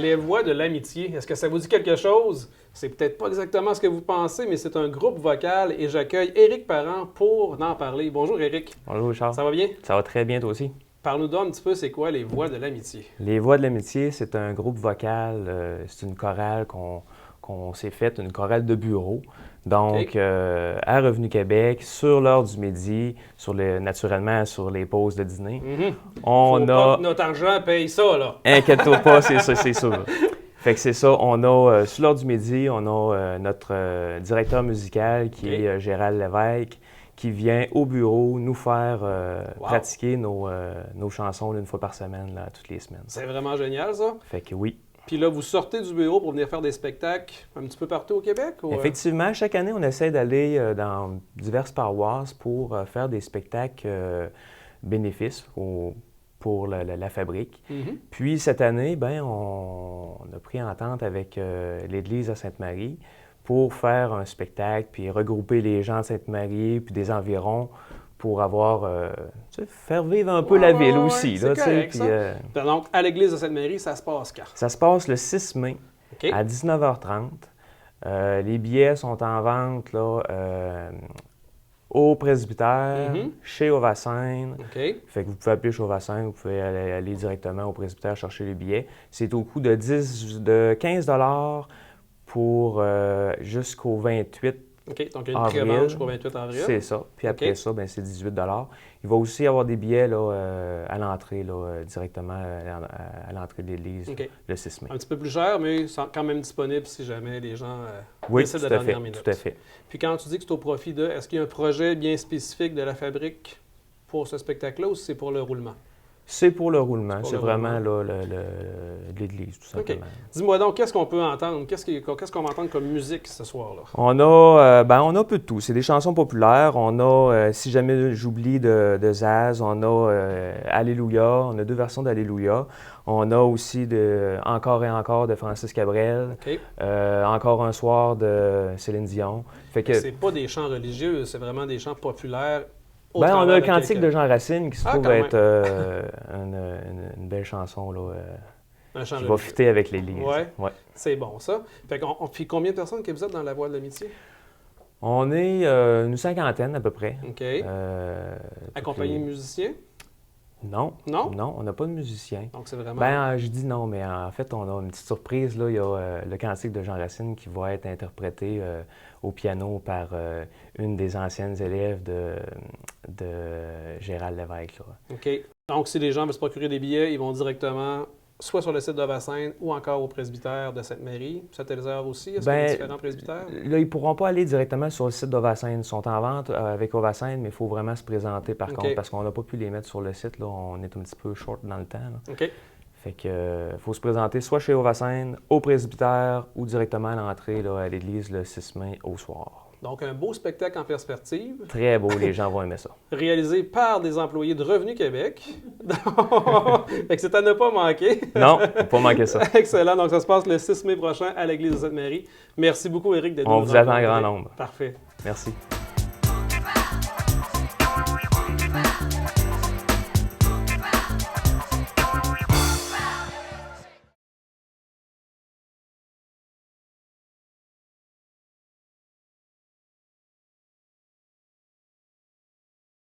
Les Voix de l'amitié. Est-ce que ça vous dit quelque chose? C'est peut-être pas exactement ce que vous pensez, mais c'est un groupe vocal et j'accueille Éric Parent pour en parler. Bonjour Éric. Bonjour Charles. Ça va bien? Ça va très bien toi aussi. Parle-nous donc un petit peu, c'est quoi Les Voix de l'amitié? Les Voix de l'amitié, c'est un groupe vocal, c'est une chorale qu'on s'est faite, une chorale de bureau. Donc, à Revenu Québec, sur l'heure du midi, naturellement sur les pauses de dîner. Faut pas que notre argent paye ça, là. Inquiète-toi pas, c'est sûr. Fait que c'est ça, on a, sur l'heure du midi, on a notre directeur musical qui est Gérald Lévesque, qui vient au bureau nous faire pratiquer nos chansons une fois par semaine, là, toutes les semaines. C'est vraiment génial, ça. Fait que oui. Puis là, vous sortez du bureau pour venir faire des spectacles un petit peu partout au Québec? Ou... Effectivement, chaque année, on essaie d'aller dans diverses paroisses pour faire des spectacles bénéfices pour la fabrique. Puis cette année, on a pris entente avec l'Église à Sainte-Marie pour faire un spectacle, puis regrouper les gens de Sainte-Marie, puis des environs, pour faire vivre un peu la ville aussi. C'est là, correct, puis, ça. Donc, à l'église de Sainte-Marie, ça se passe quand? Ça se passe le 6 mai à 19h30. Les billets sont en vente là, au presbytère, chez Ovacène. Fait que vous pouvez appeler chez Ovacène, vous pouvez aller directement au presbytère chercher les billets. C'est au coût de 15 $ pour jusqu'au 28 donc il y a une pré-vente jusqu'au 28 avril. C'est ça. Puis après ça, c'est 18 $. Il va aussi y avoir des billets là, à l'entrée, directement à l'entrée de l'église, le 6 mai. Un petit peu plus cher, mais quand même disponible si jamais les gens décident de dernière minute. Tout à fait. Puis quand tu dis que c'est au profit de, est-ce qu'il y a un projet bien spécifique de la fabrique pour ce spectacle-là ou c'est pour le roulement? C'est pour le roulement. C'est vraiment là, l'église, tout simplement. Dis-moi donc, qu'est-ce qu'on peut entendre? Qu'est-ce qu'on va entendre comme musique ce soir-là? On a peu de tout. C'est des chansons populaires. On a, si jamais j'oublie de Zaz, on a Alléluia. On a 2 versions d'Alléluia. On a aussi Encore et encore de Francis Cabrel. Encore un soir de Céline Dion. Fait que c'est pas des chants religieux, c'est vraiment des chants populaires. On a le Cantique de Jean Racine qui se trouve être une belle chanson là, qui va fitter avec l'Église. Ouais. C'est bon ça. Fait puis combien de personnes que vous êtes dans la Voix de l'amitié? On est une 50aine à peu près. Accompagné de musiciens? Non. Non? Non, on n'a pas de musicien. Donc c'est vraiment... je dis non, mais en fait, on a une petite surprise. Là. Il y a le Cantique de Jean Racine qui va être interprété au piano par une des anciennes élèves de Gérald Lévesque. Là. Donc si les gens veulent se procurer des billets, ils vont directement soit sur le site d'Ovacène ou encore au presbytère de Sainte-Marie. Saint-Élisère aussi, est-ce qu'il y a différents presbytères? Là, ils ne pourront pas aller directement sur le site d'Ovacène. Ils sont en vente avec Ovacène, mais il faut vraiment se présenter par contre, parce qu'on n'a pas pu les mettre sur le site. Là, on est un petit peu short dans le temps. Là. Fait que faut se présenter soit chez Ovacène, au presbytère, ou directement à l'entrée là, à l'église le 6 mai au soir. Donc, un beau spectacle en perspective. Très beau, les gens vont aimer ça. Réalisé par des employés de Revenu Québec. Fait que c'est à ne pas manquer. Non, il ne faut pas manquer ça. Excellent. Donc, ça se passe le 6 mai prochain à l'église de Sainte-Marie. Merci beaucoup, Éric, d'être venu. On vous attend en grand nombre. Parfait. Merci.